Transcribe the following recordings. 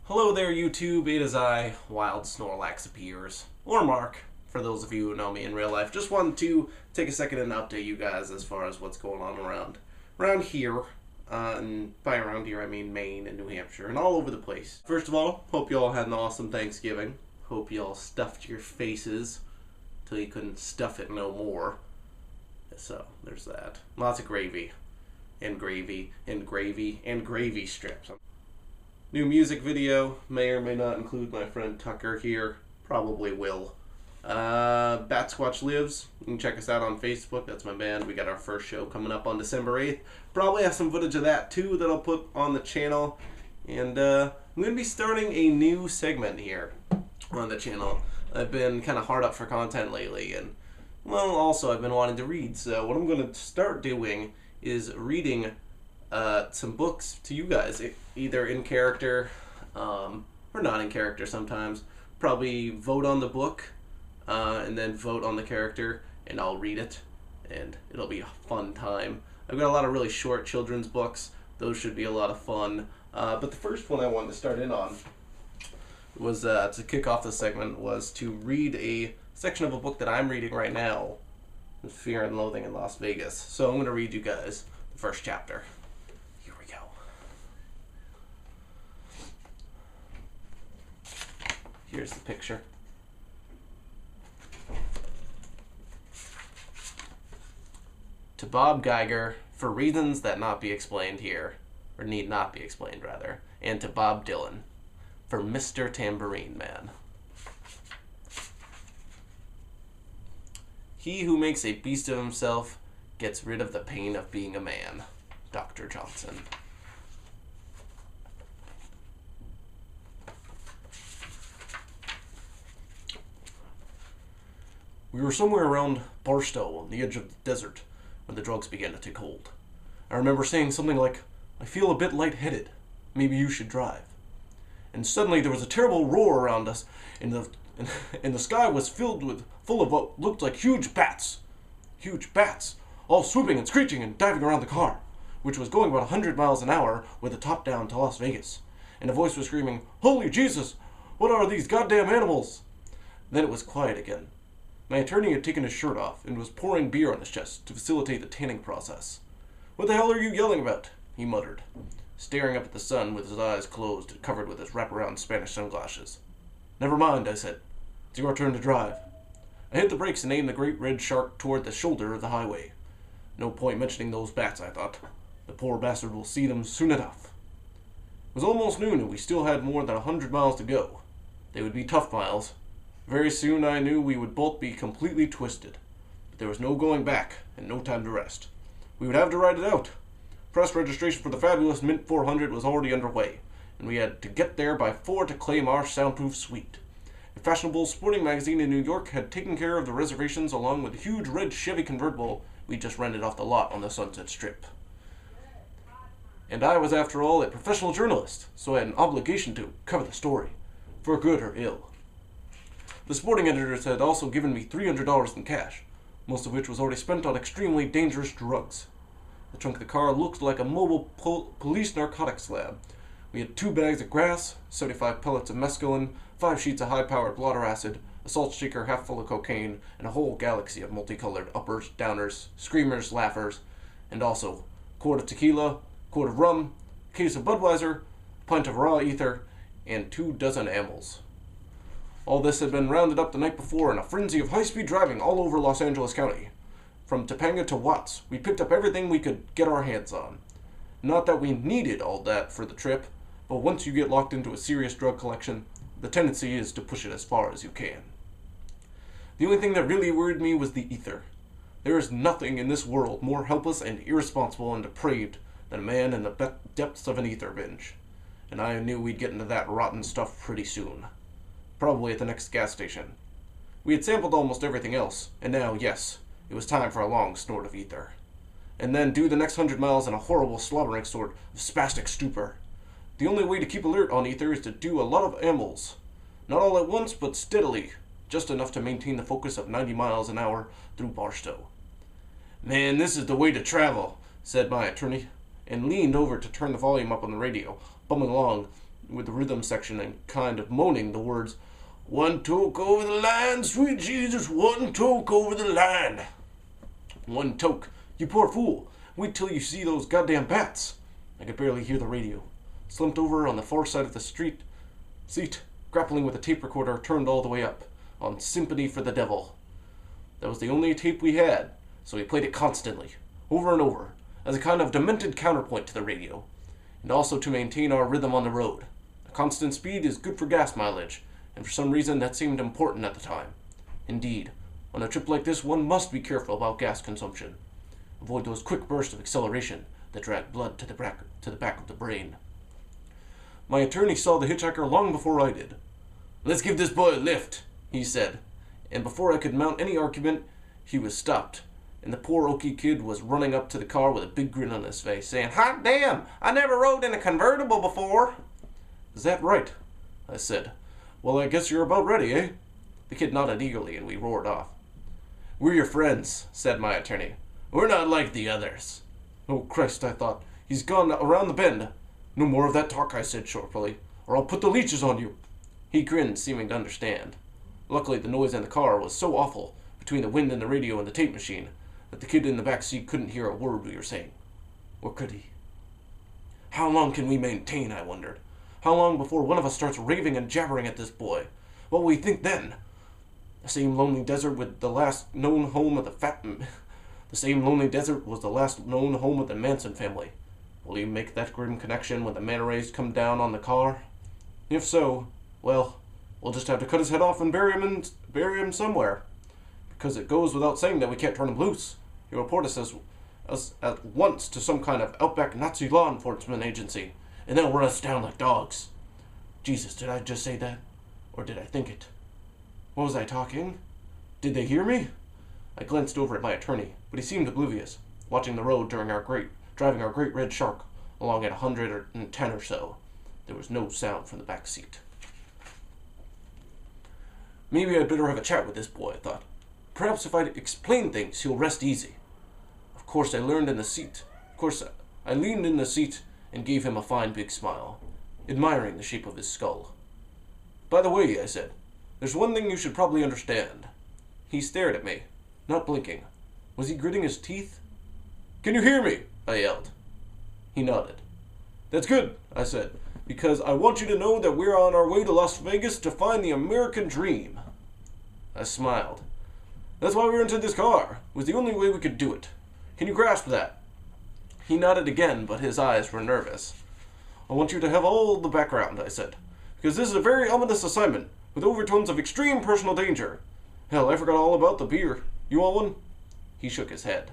Hello there, YouTube. It is I, Wildsnorlax appears, or Mark, for those of you who know me in real life. Just wanted to take a second and update you guys as far as what's going on around here. And by around here, I mean Maine and New Hampshire and all over the place. First of all, hope you all had an awesome Thanksgiving. Hope you all stuffed your faces till you couldn't stuff it no more. So, there's that. Lots of gravy. And gravy, and gravy, and gravy strips. New music video, may or may not include my friend Tucker here. Probably will. Bat Squatch Lives. You can check us out on Facebook. That's my band. We got our first show coming up on December 8th. Probably have some footage of that too that I'll put on the channel. And I'm going to be starting a new segment here on the channel. I've been kind of hard up for content lately. And, well, also I've been wanting to read. So what I'm going to start doing is reading some books to you guys, either in character or not in character sometimes. Probably vote on the book and then vote on the character, and I'll read it, and it'll be a fun time. I've got a lot of really short children's books. Those should be a lot of fun. But the first one I wanted to start in on was, to kick off this segment, was to read a section of a book that I'm reading right now, Fear and Loathing in Las Vegas. So I'm going to read you guys the first chapter. Here we go. Here's the picture. To Bob Geiger, for reasons that not be explained here, or need not be explained rather, and to Bob Dylan, for Mr. Tambourine Man. He who makes a beast of himself gets rid of the pain of being a man. Dr. Johnson. We were somewhere around Barstow on the edge of the desert when the drugs began to take hold. I remember saying something like, "I feel a bit lightheaded. Maybe you should drive." And suddenly there was a terrible roar around us, and the sky was full of what looked like huge bats, all swooping and screeching and diving around the car, which was going about 100 miles an hour with the top down to Las Vegas. And a voice was screaming, "Holy Jesus, what are these goddamn animals?" Then it was quiet again. My attorney had taken his shirt off and was pouring beer on his chest to facilitate the tanning process. "What the hell are you yelling about?" he muttered, staring up at the sun with his eyes closed and covered with his wraparound Spanish sunglasses. "Never mind," I said. "It's your turn to drive." I hit the brakes and aimed the great red shark toward the shoulder of the highway. No point mentioning those bats, I thought. The poor bastard will see them soon enough. It was almost noon and we still had more than 100 miles to go. They would be tough miles. Very soon I knew we would both be completely twisted. But there was no going back and no time to rest. We would have to ride it out. Press registration for the fabulous Mint 400 was already underway, and we had to get there by 4 to claim our soundproof suite. A fashionable sporting magazine in New York had taken care of the reservations along with a huge red Chevy convertible we just rented off the lot on the Sunset Strip. And I was, after all, a professional journalist, so I had an obligation to cover the story, for good or ill. The sporting editors had also given me $300 in cash, most of which was already spent on extremely dangerous drugs. The trunk of the car looked like a mobile police narcotics lab. We had 2 bags of grass, 75 pellets of mescaline, 5 sheets of high-powered blotter acid, a salt shaker half full of cocaine, and a whole galaxy of multicolored uppers, downers, screamers, laughers, and also a quart of tequila, a quart of rum, a case of Budweiser, a pint of raw ether, and 24 amyls. All this had been rounded up the night before in a frenzy of high-speed driving all over Los Angeles County. From Topanga to Watts, we picked up everything we could get our hands on. Not that we needed all that for the trip, but once you get locked into a serious drug collection, the tendency is to push it as far as you can. The only thing that really worried me was the ether. There is nothing in this world more helpless and irresponsible and depraved than a man in the depths of an ether binge. And I knew we'd get into that rotten stuff pretty soon. Probably at the next gas station. We had sampled almost everything else, and now, yes, it was time for a long snort of ether. And then do the next 100 miles in a horrible slobbering sort of spastic stupor. The only way to keep alert on ether is to do a lot of amyls. Not all at once, but steadily, just enough to maintain the focus of 90 miles an hour through Barstow. "Man, this is the way to travel," said my attorney, and leaned over to turn the volume up on the radio, bumming along with the rhythm section and kind of moaning the words, "One toke over the line, sweet Jesus, one toke over the line." "One toke? You poor fool. Wait till you see those goddamn bats." I could barely hear the radio. Slumped over on the far side of the seat, grappling with a tape recorder turned all the way up, on Sympathy for the Devil. That was the only tape we had, so we played it constantly, over and over, as a kind of demented counterpoint to the radio, and also to maintain our rhythm on the road. A constant speed is good for gas mileage, and for some reason that seemed important at the time. Indeed, on a trip like this one must be careful about gas consumption. Avoid those quick bursts of acceleration that drag blood to the back of the brain. My attorney saw the hitchhiker long before I did. "Let's give this boy a lift," he said, and before I could mount any argument, he was stopped, and the poor Okie kid was running up to the car with a big grin on his face, saying, "Hot damn! I never rode in a convertible before." "Is that right?" I said. "Well, I guess you're about ready, eh?" The kid nodded eagerly, and we roared off. "We're your friends," said my attorney. "We're not like the others." Oh, Christ, I thought. He's gone around the bend. "No more of that talk," I said sharply, "or I'll put the leeches on you." He grinned, seeming to understand. Luckily, the noise in the car was so awful, between the wind and the radio and the tape machine, that the kid in the back seat couldn't hear a word we were saying. Or could he? How long can we maintain, I wondered. How long before one of us starts raving and jabbering at this boy? What will we think then? The same lonely desert with the last known home of The same lonely desert was the last known home of the Manson family. Will he make that grim connection when the manta rays come down on the car? If so, well, we'll just have to cut his head off and bury him somewhere. Because it goes without saying that we can't turn him loose. He'll report us at once to some kind of outback Nazi law enforcement agency, and they'll run us down like dogs. Jesus, did I just say that? Or did I think it? What was I talking? Did they hear me? I glanced over at my attorney, but he seemed oblivious, watching the road driving our great red shark along at 110 or so. There was no sound from the back seat. Maybe I'd better have a chat with this boy, I thought. Perhaps if I explain things, he'll rest easy. Of course, I leaned in the seat and gave him a fine big smile, admiring the shape of his skull. "By the way," I said, "there's one thing you should probably understand." He stared at me, not blinking. Was he gritting his teeth? "Can you hear me?" I yelled. He nodded. "That's good," I said, "because I want you to know that we're on our way to Las Vegas to find the American dream." I smiled. "That's why we rented this car. It was the only way we could do it. Can you grasp that?" He nodded again, but his eyes were nervous. "I want you to have all the background," I said, "because this is a very ominous assignment, with overtones of extreme personal danger. Hell, I forgot all about the beer. You want one?" He shook his head.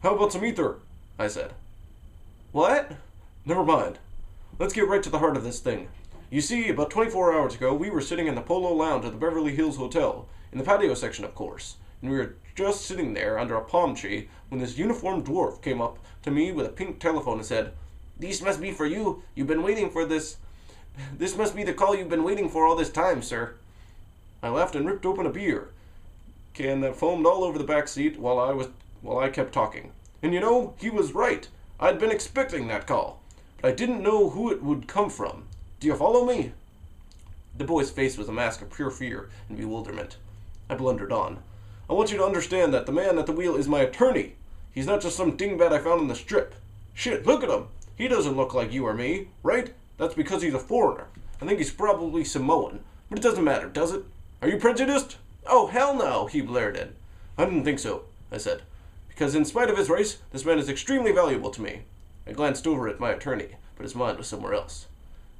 "How about some ether?" I said. "What?" "Never mind. Let's get right to the heart of this thing. You see, about 24 hours ago, we were sitting in the Polo Lounge at the Beverly Hills Hotel, in the patio section, of course, and we were just sitting there under a palm tree when this uniformed dwarf came up to me with a pink telephone and said, 'This must be for you. You've been waiting for this. This must be the call you've been waiting for all this time, sir.' I laughed and ripped open a beer can that foamed all over the back seat while I kept talking. And you know, he was right. I'd been expecting that call, but I didn't know who it would come from. Do you follow me?" The boy's face was a mask of pure fear and bewilderment. I blundered on. "I want you to understand that the man at the wheel is my attorney. He's not just some dingbat I found on the strip. Shit, look at him. He doesn't look like you or me, right? That's because he's a foreigner. I think he's probably Samoan, but it doesn't matter, does it? Are you prejudiced?" "Oh, hell no," he blurted. "I didn't think so," I said, "because in spite of his race, this man is extremely valuable to me." I glanced over at my attorney, but his mind was somewhere else.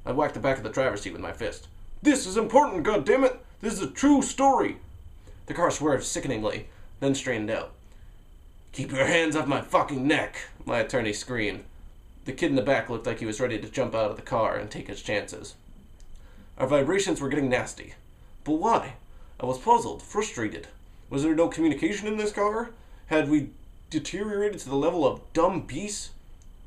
I whacked the back of the driver's seat with my fist. "This is important, goddammit! This is a true story!" The car swerved sickeningly, then straightened out. "Keep your hands off my fucking neck!" my attorney screamed. The kid in the back looked like he was ready to jump out of the car and take his chances. Our vibrations were getting nasty. But why? I was puzzled, frustrated. Was there no communication in this car? Had we deteriorated to the level of dumb beasts?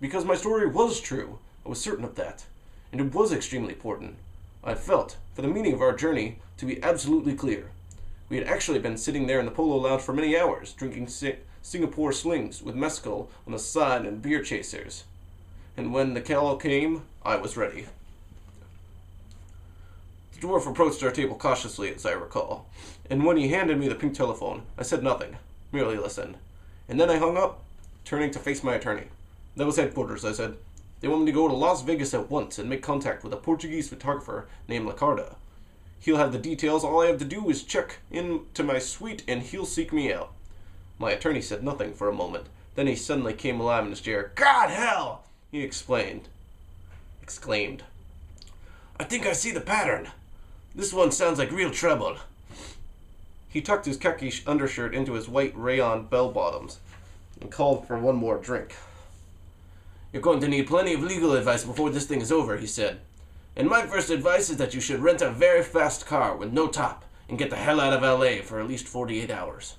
Because my story was true. I was certain of that. And it was extremely important. I felt, for the meaning of our journey, to be absolutely clear. We had actually been sitting there in the Polo Lounge for many hours, drinking Singapore slings with mezcal on the side and beer chasers. And when the call came, I was ready. The dwarf approached our table cautiously, as I recall, and when he handed me the pink telephone, I said nothing, merely listened. And then I hung up, turning to face my attorney. That was headquarters, I said. They want me to go to Las Vegas at once and make contact with a Portuguese photographer named Lacarda. He'll have the details. All I have to do is check into my suite and he'll seek me out. My attorney said nothing for a moment. Then he suddenly came alive in his chair. God hell! He exclaimed. I think I see the pattern. This one sounds like real trouble. He tucked his khaki undershirt into his white rayon bell-bottoms and called for one more drink. You're going to need plenty of legal advice before this thing is over, he said. And my first advice is that you should rent a very fast car with no top and get the hell out of LA for at least 48 hours.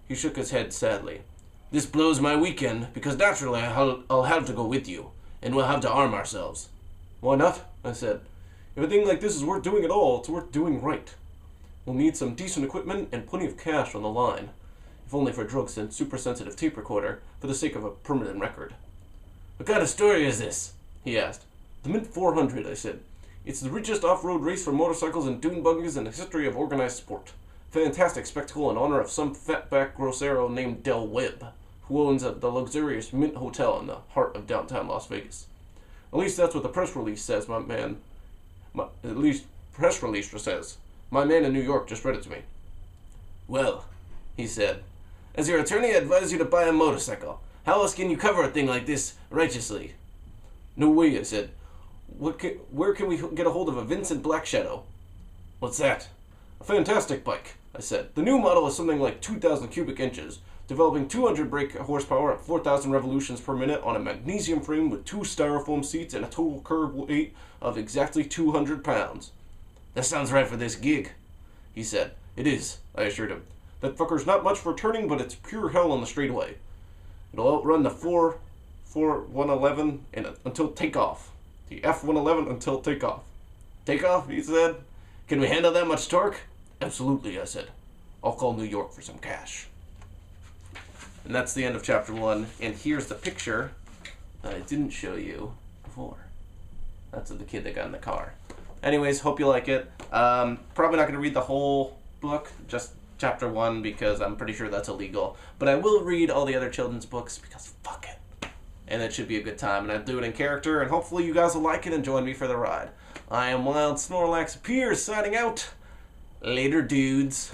He shook his head sadly. This blows my weekend because naturally I'll have to go with you and we'll have to arm ourselves. Why not? I said. If a thing like this is worth doing at all, it's worth doing right. We'll need some decent equipment and plenty of cash on the line, if only for drugs and super-sensitive tape recorder for the sake of a permanent record. What kind of story is this? He asked. The Mint 400, I said. It's the richest off-road race for motorcycles and dune buggies in the history of organized sport. Fantastic spectacle in honor of some fatback grossero named Del Webb, who owns the luxurious Mint Hotel in the heart of downtown Las Vegas. At least that's what the press release says, My man in New York just read it to me. Well, he said, as your attorney, I advise you to buy a motorcycle. How else can you cover a thing like this righteously? No way, I said. Where can we get a hold of a Vincent Black Shadow? What's that? A fantastic bike, I said. The new model is something like 2,000 cubic inches, developing 200 brake horsepower at 4,000 revolutions per minute on a magnesium frame with 2 styrofoam seats and a total curb weight of exactly 200 pounds. That sounds right for this gig, he said. It is, I assured him. That fucker's not much for turning, but it's pure hell on the straightaway. It'll outrun the 111 until takeoff. The F-111 until takeoff. Takeoff, he said. Can we handle that much torque? Absolutely, I said. I'll call New York for some cash. And that's the end of chapter 1. And here's the picture that I didn't show you before. That's of the kid that got in the car. Anyways, hope you like it. Probably not going to read the whole book, just chapter 1, because I'm pretty sure that's illegal. But I will read all the other children's books, because fuck it. And it should be a good time, and I'll do it in character, and hopefully you guys will like it and join me for the ride. I am Wildsnorlax Pierce, signing out. Later, dudes.